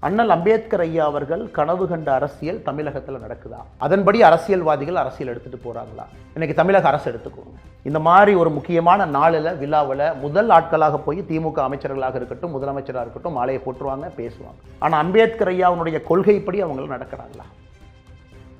அண்ணல் அம்பேத்கர் ஐயா அவர்கள் கனவு கண்ட அரசியல் தமிழகத்தில் நடக்குதா? அதன்படி அரசியல்வாதிகள் அரசியல் எடுத்துட்டு போறாங்களா? இன்னைக்கு தமிழக அரசு எடுத்துக்கோங்க. இந்த மாதிரி ஒரு முக்கியமான நாளில் விழாவில் முதல் ஆட்களாக போய் திமுக அமைச்சர்களாக இருக்கட்டும், முதலமைச்சராக இருக்கட்டும், மாலையை போட்டுருவாங்க, பேசுவாங்க. ஆனால் அம்பேத்கர் ஐயாவுடைய கொள்கைப்படி அவங்க நடக்கிறாங்களா?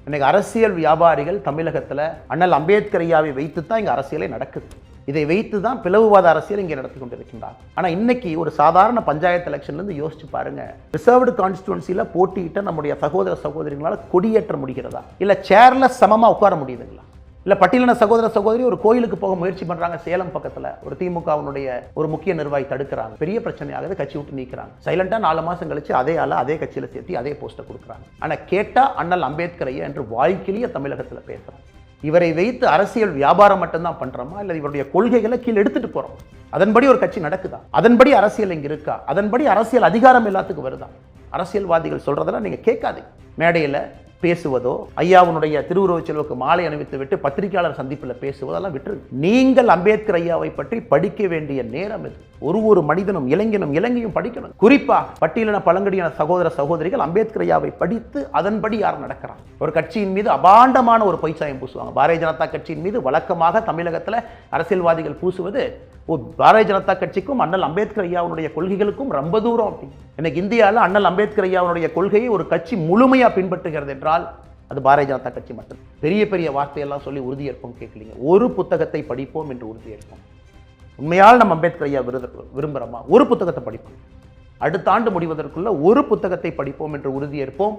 இன்னைக்கு அரசியல் வியாபாரிகள் தமிழகத்தில் அண்ணல் அம்பேத்கர் ஐயாவை வைத்து தான் இங்கே அரசியலே நடக்குது. இதை வைத்து தான் பிளவுவாத அரசியல் இங்கே நடத்தி கொண்டிருக்கின்றார். ஆனால் இன்னைக்கு ஒரு சாதாரண பஞ்சாயத்து எலெக்ஷன்லேருந்து யோசிச்சு பாருங்க, ரிசர்வ்டு கான்ஸ்டிடுவன்சியில் போட்டியிட்ட நம்முடைய சகோதர சகோதரிகளால் கொடியேற்ற முடிகிறதா? இல்லை சேர்ல சமமாக உட்கார முடியுதுங்களா? இல்லை பட்டியலின சகோதர சகோதரி ஒரு கோயிலுக்கு போக முயற்சி பண்ணுறாங்க, சேலம் பக்கத்தில் ஒரு திமுகவுடைய ஒரு முக்கிய நிர்வாகி தடுக்கிறாங்க, பெரிய பிரச்சனையாகுது, கட்சி விட்டு நீக்கிறாங்க. சைலண்டாக 4 மாதம் கழிச்சு அதே ஆள அதே கட்சியில் சேர்த்து அதே போஸ்ட்டை கொடுக்குறாங்க. ஆனால் கேட்டால் அண்ணல் அம்பேத்கர் ஐயா என்று வாழ்க்கையிலேயே தமிழகத்தில் பேசுகிறாங்க. இவரை வைத்து அரசியல் வியாபாரம் மட்டும்தான் பண்றோமா, இல்லை இவருடைய கொள்கைகளை கீழே எடுத்துட்டு போறோம்? அதன்படி ஒரு கட்சி நடக்குதா? அதன்படி அரசியல் இங்க இருக்கா? அதன்படி அரசியல் அதிகாரம் எல்லாத்துக்கும் வருதா? அரசியல்வாதிகள் சொல்றதெல்லாம் நீங்க கேட்காதீங்க. மேடையில் பேசுவதோ, ஐயாவுடைய திருவுருவச் செல்வுக்கு மாலை அணிவித்து விட்டு பத்திரிகையாளர் சந்திப்பில் பேசுவதெல்லாம் விட்டு, நீங்கள் அம்பேத்கர் ஐயாவை பற்றி படிக்க வேண்டிய நேரம் இது. ஒரு மனிதனும் இளைஞனும் படிக்கணும். குறிப்பா பட்டியலின பழங்குடியின சகோதர சகோதரிகள் அம்பேத்கர் ஐயாவை படித்து அதன்படி யார் நடக்கிறாங்க? ஒரு கட்சியின் மீது அபாண்டமான ஒரு பொய்ச்சாயம் பூசுவாங்க. பாரதிய ஜனதா கட்சியின் மீது வழக்கமாக தமிழகத்தில் அரசியல்வாதிகள் பூசுவது பாரதிய ஜனதா கட்சிக்கும் அண்ணல் அம்பேத்கர் ஐயாவுடைய கொள்கைகளுக்கும் ரொம்ப தூரம். அப்படி இன்னைக்கு இந்தியாவில் அண்ணல் அம்பேத்கர் ஐயாவுடைய கொள்கையை ஒரு கட்சி முழுமையாக பின்பற்றுகிறது என்றால் அது பாரதிய ஜனதா கட்சி மட்டும். பெரிய வார்த்தையெல்லாம் சொல்லி உறுதியேற்போம் கேட்கலீங்க. ஒரு புத்தகத்தை படிப்போம் என்று உறுதியேற்போம். உண்மையால் நம்ம அம்பேத்கர் ஐயா விரும்புகிறோமா? ஒரு புத்தகத்தை படிப்போம். அடுத்த ஆண்டு முடிவதற்குள்ள ஒரு புத்தகத்தை படிப்போம் என்று உறுதியேற்போம்.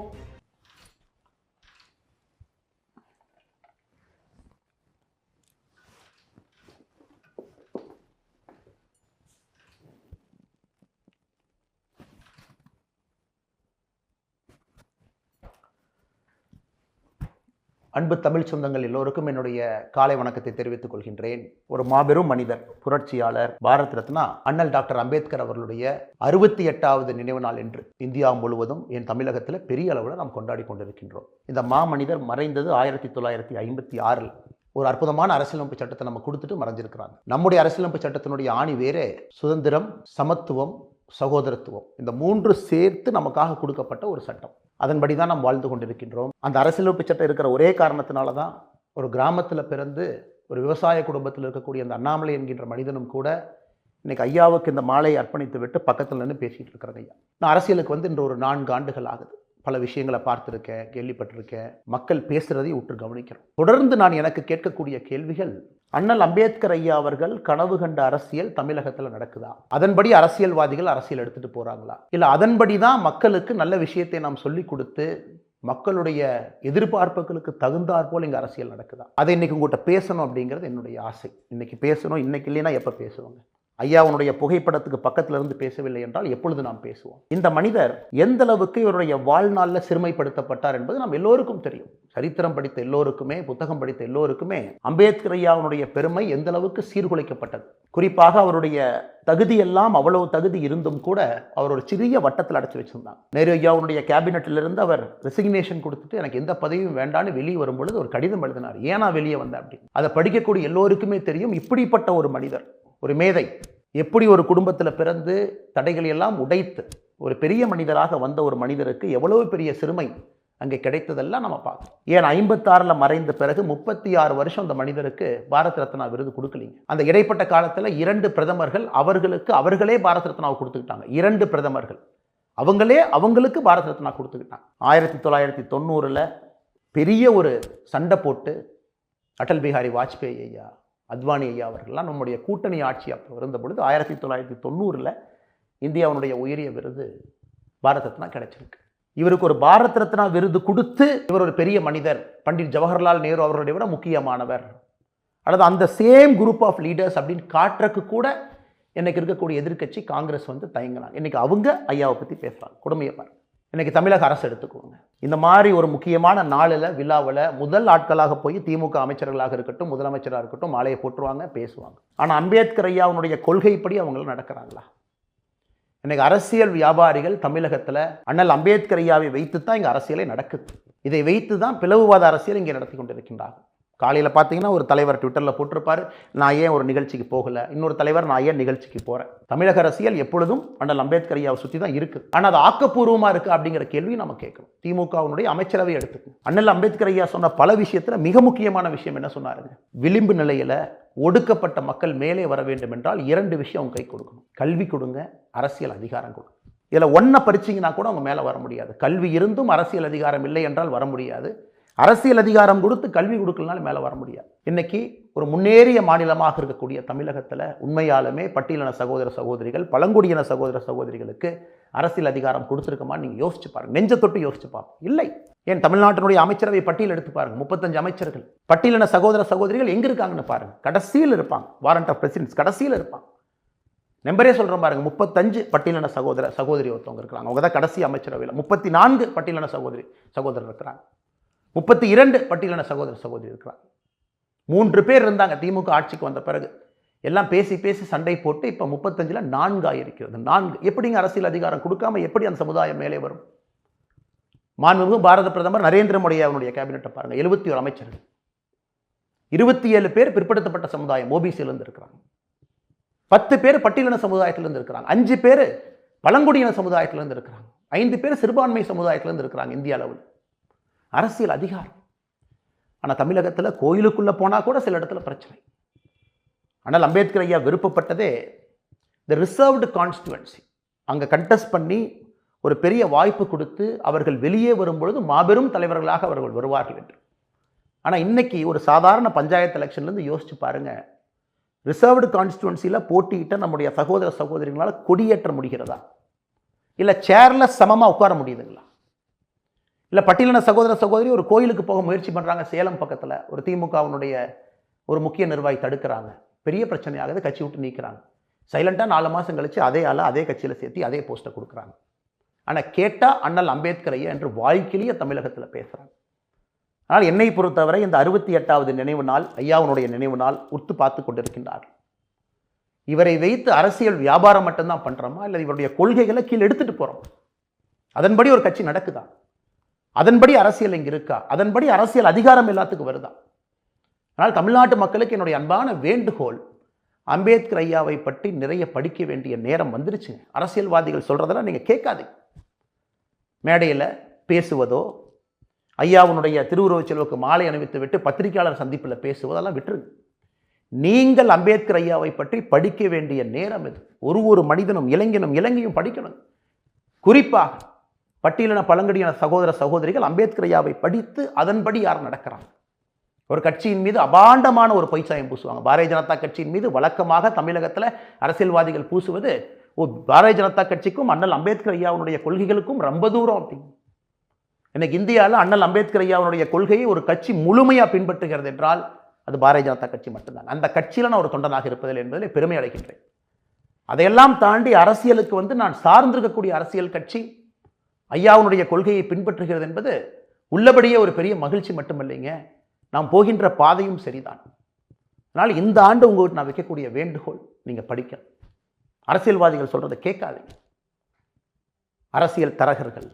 அன்பு தமிழ் சொந்தங்கள் எல்லோருக்கும் என்னுடைய காலை வணக்கத்தை தெரிவித்துக் கொள்கின்றேன். ஒரு மாபெரும் மனிதர், புரட்சியாளர், பாரத் ரத்னா அண்ணல் டாக்டர் அம்பேத்கர் அவர்களுடைய 68வது நினைவு நாள் என்று இந்தியா முழுவதும் என் தமிழகத்தில் பெரிய அளவில் நாம் கொண்டாடி கொண்டிருக்கின்றோம். இந்த மாமனிதர் மறைந்தது 1956. ஒரு அற்புதமான அரசியலமைப்பு சட்டத்தை நம்ம கொடுத்துட்டு மறைஞ்சிருக்கிறாங்க. நம்முடைய அரசியலமைப்பு சட்டத்தினுடைய ஆணி வேறே சுதந்திரம், சமத்துவம், சகோதரத்துவம். இந்த 3 சேர்த்து நமக்காக கொடுக்கப்பட்ட ஒரு சட்டம். அதன்படி தான் நாம் வாழ்ந்து கொண்டிருக்கின்றோம். அந்த அரசியலமைப்பு சட்டம் இருக்கிற ஒரே காரணத்தினால தான் ஒரு கிராமத்தில் பிறந்து ஒரு விவசாய குடும்பத்தில் இருக்கக்கூடிய அந்த அண்ணாமலை என்கின்ற மனிதனும் கூட இன்னைக்கு ஐயாவுக்கு இந்த மாலையை அர்ப்பணித்து விட்டு பக்கத்தில் நின்று பேசிக்கிட்டு இருக்கிறேன். ஐயா, நான் அரசியலுக்கு இன்று ஒரு 4 ஆண்டுகள் ஆகுது. பல விஷயங்களை பார்த்துருக்கேன், கேள்விப்பட்டிருக்கேன். மக்கள் பேசுறதை உற்று கவனிக்கிறேன். தொடர்ந்து நான் எனக்கு கேட்கக்கூடிய கேள்விகள், அண்ணல் அம்பேத்கர் ஐயா அவர்கள் கனவு கண்ட அரசியல் தமிழகத்தில் நடக்குதா? அதன்படி அரசியல்வாதிகள் அரசியல் எடுத்துட்டு போறாங்களா? இல்லை அதன்படி தான் மக்களுக்கு நல்ல விஷயத்தை நாம் சொல்லி கொடுத்து மக்களுடைய எதிர்பார்ப்புகளுக்கு தகுந்தாற் போல் இங்கே அரசியல் நடக்குதா? அதை இன்னைக்கு உங்கள்கிட்ட பேசணும் அப்படிங்கிறது என்னுடைய ஆசை. இன்னைக்கு பேசணும். இன்னைக்கு இல்லைன்னா எப்போ பேசுவாங்க? ஐயாவுடைய புகைப்படத்துக்கு பக்கத்தில் இருந்து பேசவில்லை என்றால் எப்பொழுது நாம் பேசுவோம்? இந்த மனிதர் எந்த அளவுக்கு இவருடைய வாழ்நாளில் சிறுமைப்படுத்தப்பட்டார் என்பது நாம் எல்லோருக்கும் தெரியும். சரித்திரம் படித்த எல்லோருக்குமே, புத்தகம் படித்த எல்லோருக்குமே அம்பேத்கர் ஐயாவுடைய பெருமை எந்த அளவுக்கு சீர்குலைக்கப்பட்டது. குறிப்பாக அவருடைய தகுதியெல்லாம் அவ்வளவு தகுதி இருந்தும் கூட அவர் ஒரு சிறிய வட்டத்தில் அடைச்சி வச்சிருந்தாங்க. நேரு ஐயாவுடைய கேபினட்டிலிருந்து அவர் ரெசிக்னேஷன் கொடுத்துட்டு எனக்கு எந்த பதவியும் வேண்டான்னு வெளியே வரும்பொழுது ஒரு கடிதம் எழுதினார். ஏன்னா வெளியே வந்த அப்படின்னு. அதை படிக்கக்கூடிய எல்லோருக்குமே தெரியும். இப்படிப்பட்ட ஒரு மனிதர், ஒரு மேதை, எப்படி ஒரு குடும்பத்தில் பிறந்து தடைகளை எல்லாம் உடைத்து ஒரு பெரிய மனிதராக வந்த ஒரு மனிதருக்கு எவ்வளவு பெரிய சிறுமை அங்கே கிடைத்ததெல்லாம் நம்ம பார்க்கணும். ஏன் 56ல் மறைந்த பிறகு 36 வருஷம் அந்த மனிதருக்கு பாரத் ரத்னா விருது கொடுக்கலீங்க. அந்த இடைப்பட்ட காலத்தில் 2 பிரதமர்கள் அவர்களே பாரத் ரத்னாவை கொடுத்துக்கிட்டாங்க. 2 பிரதமர்கள் அவங்களுக்கு பாரத் ரத்னா கொடுத்துக்கிட்டாங்க. 1990ல் பெரிய ஒரு சண்டை போட்டு அடல் பிஹாரி வாஜ்பேயி ஐயா, அத்வானி ஐயா அவர்கள்லாம் நம்முடைய கூட்டணி ஆட்சி அப்போ இருந்த பொழுது 1990ல் இந்தியாவுடைய உயரிய விருது பாரத் ரத்னா கிடைச்சிருக்கு. இவருக்கு ஒரு பாரத் ரத்னா விருது கொடுத்து இவர் ஒரு பெரிய மனிதர், பண்டிட் ஜவஹர்லால் நேரு அவர்களுடைய விட முக்கியமானவர், அல்லது அந்த சேம் குரூப் ஆஃப் லீடர்ஸ் அப்படின்னு காட்டுறதுக்கு கூட இன்னைக்கு இருக்கக்கூடிய எதிர்க்கட்சி காங்கிரஸ் தயங்கினாங்க. இன்னைக்கு அவங்க ஐயாவை பற்றி பேசுகிறாங்க. கொடுமையை பாருங்க. இன்னைக்கு தமிழக அரசு எடுத்துக்கோங்க. இந்த மாதிரி ஒரு முக்கியமான நாளில் விழாவில் முதல் ஆட்களாக போய் திமுக அமைச்சர்களாக இருக்கட்டும், முதலமைச்சராக இருக்கட்டும், மாலையை போட்டுருவாங்க, பேசுவாங்க. ஆனால் அம்பேத்கர் ஐயாவுடைய கொள்கைப்படி அவங்களும் நடக்கிறாங்களா? இன்னைக்கு அரசியல் வியாபாரிகள் தமிழகத்தில் அண்ணல் அம்பேத்கர் ஐயாவை வைத்து தான் இங்கே அரசியலே நடக்குது. இதை வைத்து தான் பிளவுவாத அரசியல் இங்கே நடத்தி கொண்டிருக்கின்றார்கள். காலையில் பார்த்தீங்கன்னா ஒரு தலைவர் ட்விட்டரில் போட்டிருப்பார், நான் ஏன் ஒரு நிகழ்ச்சிக்கு போகலை, இன்னொரு தலைவர் நான் ஏன் நிகழ்ச்சிக்கு போகிறேன். தமிழக அரசியல் எப்பொழுதும் அண்ணல் அம்பேத்கர் ஐயாவை சுற்றி தான் இருக்குது. ஆனால் அது ஆக்கப்பூர்வமாக இருக்குது அப்படிங்கிற கேள்வி நம்ம கேட்கணும். திமுகவினுடைய அமைச்சரவை எடுத்துக்கணும். அண்ணல் அம்பேத்கர் ஐயா சொன்ன பல விஷயத்தில் மிக முக்கியமான விஷயம் என்ன சொன்னாருங்க? விளிம்பு நிலையில் ஒடுக்கப்பட்ட மக்கள் மேலே வர வேண்டும் என்றால் 2 விஷயம் அவங்க கை கொடுக்கணும். கல்வி கொடுங்க, அரசியல் அதிகாரம் கொடுங்க. இதில் ஒன்றை பறிச்சிங்கன்னா கூட அவங்க மேலே வர முடியாது. கல்வி இருந்தும் அரசியல் அதிகாரம் இல்லை என்றால் வர முடியாது. அரசியல் அதிகாரம் கொடுத்து கல்வி கொடுக்கலனாலும் மேலே வர முடியாது. இன்னைக்கு ஒரு முன்னேறிய மாநிலமாக இருக்கக்கூடிய தமிழகத்தில் உண்மையாலுமே பட்டியலின சகோதர சகோதரிகள், பழங்குடியின சகோதர சகோதரிகளுக்கு அரசியல் அதிகாரம் கொடுத்துருக்கமா நீங்கள் யோசிச்சு பாருங்க. நெஞ்ச தொட்டு யோசிச்சு பாருங்க. இல்லை. ஏன் தமிழ்நாட்டினுடைய அமைச்சரவை பட்டியல் எடுத்து பாருங்க. 35 அமைச்சர்கள். பட்டியலின சகோதர சகோதரிகள் எங்க இருக்காங்கன்னு பாருங்க. கடைசியில் இருப்பாங்க. வாரண்ட் ஆஃப் பிரசிடென்ஸ் கடைசியில் இருப்பாங்க. நம்பரே சொல்கிறேன் பாருங்க. 35 பட்டியலின சகோதர சகோதரி ஒருத்தவங்க இருக்கிறாங்க. அவங்க தான் கடைசி அமைச்சரவையில். 34 பட்டியலின சகோதரர் இருக்கிறாங்க. 32 பட்டியலின சகோதர சகோதரி இருக்கிறாங்க. 3 பேர் இருந்தாங்க திமுக ஆட்சிக்கு வந்த பிறகு. எல்லாம் பேசி பேசி சண்டை போட்டு இப்போ 35ல் 4 ஆயிருக்கிறது. 4 எப்படிங்க அரசியல் அதிகாரம் கொடுக்காம எப்படி அந்த சமுதாயம் மேலே வரும்? மாண்புமிகு பாரத பிரதமர் நரேந்திர மோடி அவருடைய கேபினெட்டை பாருங்க. 71 அமைச்சர்கள், 27 பேர் பிற்படுத்தப்பட்ட சமுதாயம் ஓபிசியிலிருந்து இருக்கிறாங்க, 10 பேர் பட்டியலின சமுதாயத்திலிருந்து இருக்கிறாங்க, 5 பேர் பழங்குடியின சமுதாயத்திலிருந்து இருக்கிறாங்க, 5 பேர் சிறுபான்மை சமுதாயத்திலிருந்து இருக்கிறாங்க. இந்திய அளவில் அரசியல் அதிகாரம். ஆனால் தமிழகத்தில் கோயிலுக்குள்ளே போனால் கூட சில இடத்துல பிரச்சனை. ஆனால் அம்பேத்கர் ஐயா விருப்பப்பட்டதே இந்த ரிசர்வ்டு கான்ஸ்டிடுவன்சி. அங்கே கண்டெஸ்ட் பண்ணி ஒரு பெரிய வாய்ப்பு கொடுத்து அவர்கள் வெளியே வரும்பொழுது மாபெரும் தலைவர்களாக அவர்கள் வருவார்கள் என்று. ஆனால் இன்னைக்கு ஒரு சாதாரண பஞ்சாயத்து எலெக்ஷன்லேருந்து யோசிச்சு பாருங்க. ரிசர்வ்டு கான்ஸ்டிடுவன்சியில் போட்டியிட்ட நம்முடைய சகோதர சகோதரிகளால் கொடியேற்ற முடிகிறதா? இல்லை சேர்ல சமமாக உட்கார முடியுதுங்களா? இல்லை பட்டியலின சகோதர சகோதரி ஒரு கோயிலுக்கு போக முயற்சி பண்ணுறாங்க. சேலம் பக்கத்தில் ஒரு திமுகவினுடைய ஒரு முக்கிய நிர்வாகி தடுக்கிறாங்க. பெரிய பிரச்சனையாகுது. கட்சி விட்டு நீக்கிறாங்க. சைலண்டாக 4 மாதம் கழிச்சு அதே ஆளை அதே கட்சியில் சேர்த்து அதே போஸ்ட்டை கொடுக்குறாங்க. ஆனால் கேட்டால் அண்ணல் அம்பேத்கர் ஐயா என்று வாழ்க்கையிலேயே தமிழகத்தில் பேசுகிறாங்க. ஆனால் என்னை பொறுத்தவரை இந்த 68வது நினைவு நாள், ஐயாவுடைய நினைவு நாள் உத்து பார்த்து கொண்டிருக்கின்றார்கள். இவரை வைத்து அரசியல் வியாபாரம் மட்டும்தான் பண்ணுறோமா, இல்லை இவருடைய கொள்கைகளை கீழே எடுத்துகிட்டு போகிறோம்? அதன்படி ஒரு கட்சி நடக்குதா? அதன்படி அரசியல் இங்கே இருக்கா? அதன்படி அரசியல் அதிகாரம் எல்லாத்துக்கும் வருதா? ஆனால் தமிழ்நாட்டு மக்களுக்கு என்னுடைய அன்பான வேண்டுகோள், அம்பேத்கர் ஐயாவை பற்றி நிறைய படிக்க வேண்டிய நேரம் வந்துருச்சுங்க. அரசியல்வாதிகள் சொல்றதெல்லாம் நீங்கள் கேட்காதீங்க. மேடையில் பேசுவதோ, ஐயாவுடைய திருவுருவச் செல்வுக்கு மாலை அணிவித்து விட்டு பத்திரிகையாளர் சந்திப்பில் பேசுவதெல்லாம் விட்டுருங்க. நீங்கள் அம்பேத்கர் ஐயாவை பற்றி படிக்க வேண்டிய நேரம் இது. ஒரு மனிதனும் இளைஞனும் படிக்கணும். குறிப்பாக பட்டியலின பழங்குடியின சகோதர சகோதரிகள் அம்பேத்கர் ஐயாவை படித்து அதன்படி யார் நடக்கிறாங்க? ஒரு கட்சியின் மீது அபாண்டமான ஒரு பொய்ச்சாயம் பூசுவாங்க. பாரதிய ஜனதா கட்சியின் மீது வழக்கமாக தமிழகத்தில் அரசியல்வாதிகள் பூசுவது பாரதிய ஜனதா கட்சிக்கும் அண்ணல் அம்பேத்கர் ஐயாவுடைய கொள்கைகளுக்கும் ரொம்ப தூரம் அப்படின்னு. இன்னைக்கு இந்தியாவில் அண்ணல் அம்பேத்கர் ஐயாவுடைய கொள்கையை ஒரு கட்சி முழுமையாக பின்பற்றுகிறது என்றால் அது பாரதிய ஜனதா கட்சி மட்டும்தான். அந்த கட்சியில் நான் ஒரு தொண்டனாக இருப்பதில்லை என்பதில் பெருமை அடைகின்றேன். அதையெல்லாம் தாண்டி அரசியலுக்கு நான் சார்ந்திருக்கக்கூடிய அரசியல் கட்சி ஐயாவுடைய கொள்கையை பின்பற்றுகிறது என்பது உள்ளபடியே ஒரு பெரிய மகிழ்ச்சி மட்டுமில்லைங்க. நாம் போகின்ற பாதையும் சரிதான். அதனால் இந்த ஆண்டு உங்களுக்கு நான் வைக்கக்கூடிய வேண்டுகோள், நீங்கள் படிக்க. அரசியல்வாதிகள் சொல்றதை கேட்காதீங்க. அரசியல் தரகர்கள்,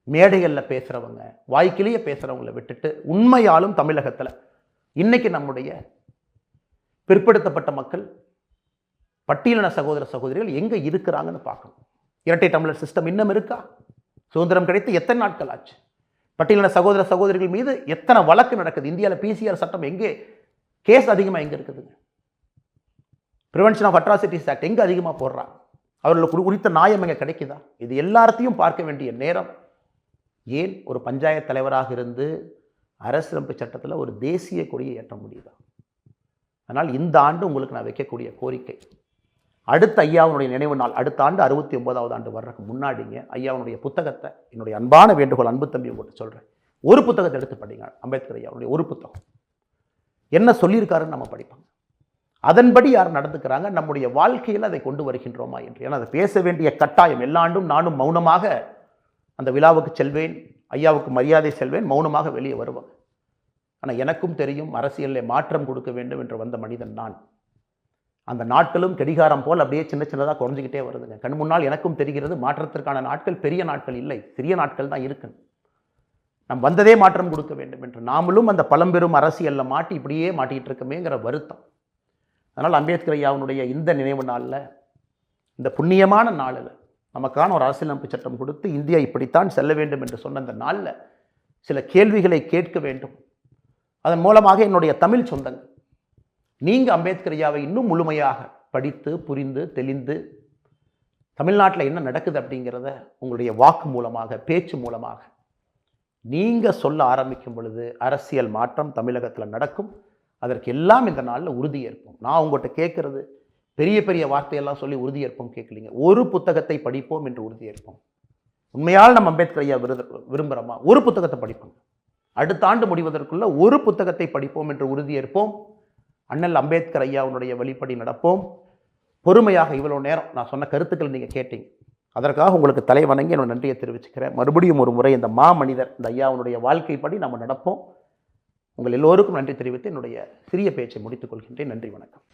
மேடைகளில் பேசுகிறவங்க, வாய்க்கிலேயே பேசுகிறவங்களை விட்டுட்டு உண்மையாலும் தமிழகத்தில் இன்னைக்கு நம்முடைய பிற்படுத்தப்பட்ட மக்கள், பட்டியலின சகோதர சகோதரிகள் எங்கே இருக்கிறாங்கன்னு பார்க்கணும். இரட்டை டம்ளர் சிஸ்டம் இன்னும் இருக்கா? சுதந்திரம் கிடைத்து எத்தனை நாட்கள் ஆச்சு? பட்டியலின சகோதர சகோதரிகள் மீது எத்தனை வழக்கு நடக்குது? இந்தியாவில் பிசிஆர் சட்டம் எங்கே, கேஸ் அதிகமாக எங்கே இருக்குதுங்க? ப்ரிவென்ஷன் ஆஃப் அட்ராசிட்டிஸ் ஆக்ட் எங்கே அதிகமாக போடுறாங்க? அவர்களுக்கு குறித்த நியாயம் எங்கே கிடைக்குதா? இது எல்லாத்தையும் பார்க்க வேண்டிய நேரம். ஏன் ஒரு பஞ்சாயத்து தலைவராக இருந்து அரசியலமைப்பு சட்டத்தில் ஒரு தேசிய கொடியை ஏற்ற முடியுதா? அதனால் இந்த ஆண்டு உங்களுக்கு நான் வைக்கக்கூடிய கோரிக்கை, அடுத்த ஐயாவுடைய நினைவு நாள் அடுத்த ஆண்டு 69வது ஆண்டு வர்றதுக்கு முன்னாடிங்க ஐயாவுடைய புத்தகத்தை, என்னுடைய அன்பான வேண்டுகோள், அன்பு தம்பி உங்கள்கிட்ட சொல்கிறேன், ஒரு புத்தகத்தை எடுத்து படிங்க. அம்பேத்கர் ஐயாவுடைய ஒரு புத்தகம் என்ன சொல்லியிருக்காருன்னு நம்ம படிப்போம். அதன்படி யார் நடந்துக்கிறாங்க, நம்முடைய வாழ்க்கையில் அதை கொண்டு வருகின்றோமா என்று. ஏன்னா அதை பேச வேண்டிய கட்டாயம். எல்லா ஆண்டும் நானும் மௌனமாக அந்த விழாவுக்கு செல்வேன், ஐயாவுக்கு மரியாதை செல்வேன், மௌனமாக வெளியே வருவேன். ஆனால் எனக்கும் தெரியும் அரசியலில் மாற்றம் கொடுக்க வேண்டும் என்று வந்த மனிதன் நான். அந்த நாட்களும் கடிகாரம் போல் அப்படியே சின்ன சின்னதாக குறைஞ்சிக்கிட்டே வருதுங்க. கண் முன்னால் எனக்கும் தெரிகிறது மாற்றத்திற்கான நாட்கள் பெரிய நாட்கள் இல்லை, சிறிய நாட்கள் தான் இருக்கு. நம் வந்ததே மாற்றம் கொடுக்க வேண்டும் என்று நாமளும் அந்த பழம்பெரும் அரசியலில் மாட்டி இப்படியே மாட்டிகிட்டு இருக்கமேங்கிற வருத்தம். அதனால் அம்பேத்கர் ஐயாவுடைய இந்த நினைவு நாளில், இந்த புண்ணியமான நாளில் நமக்கான ஒரு அரசியலமைப்பு சட்டம் கொடுத்து இந்தியா இப்படித்தான் செல்ல வேண்டும் என்று சொன்ன அந்த நாளில் சில கேள்விகளை கேட்க வேண்டும். அதன் மூலமாக என்னுடைய தமிழ் சொந்தங்கள், நீங்கள் அம்பேத்கர் ஐயாவை இன்னும் முழுமையாக படித்து புரிந்து தெளிந்து தமிழ்நாட்டில் என்ன நடக்குது அப்படிங்கிறத உங்களுடைய வாக்கு மூலமாக, பேச்சு மூலமாக நீங்கள் சொல்ல ஆரம்பிக்கும் பொழுது அரசியல் மாற்றம் தமிழகத்தில் நடக்கும். அதற்கு எல்லாம் இந்த நாளில் உறுதியேற்போம். நான் உங்கள்கிட்ட கேட்குறது பெரிய பெரிய வார்த்தையெல்லாம் சொல்லி உறுதியேற்போம் கேட்கலீங்க. ஒரு புத்தகத்தை படிப்போம் என்று உறுதியேற்போம். உண்மையால் நம்ம அம்பேத்கர் ஐயா விரும்புகிறோமா? ஒரு புத்தகத்தை படிப்போம். அடுத்த ஆண்டு முடிவதற்குள்ள ஒரு புத்தகத்தை படிப்போம் என்று உறுதியேற்போம். அண்ணல் அம்பேத்கர் ஐயாவுடைய வழிப்படி நடப்போம். பொறுமையாக இவ்வளோ நேரம் நான் சொன்ன கருத்துக்கள் நீங்கள் கேட்டீங்க. அதற்காக உங்களுக்கு தலை வணங்கி என்னோட நன்றியை தெரிவிச்சுக்கிறேன். மறுபடியும் ஒரு முறை இந்த மாமனிதர், இந்த ஐயாவுடைய வாழ்க்கைப்படி நம்ம நடப்போம். உங்கள் எல்லோருக்கும் நன்றி தெரிவித்து என்னுடைய சிறிய பேச்சை முடித்துக் கொள்கின்றேன். நன்றி, வணக்கம்.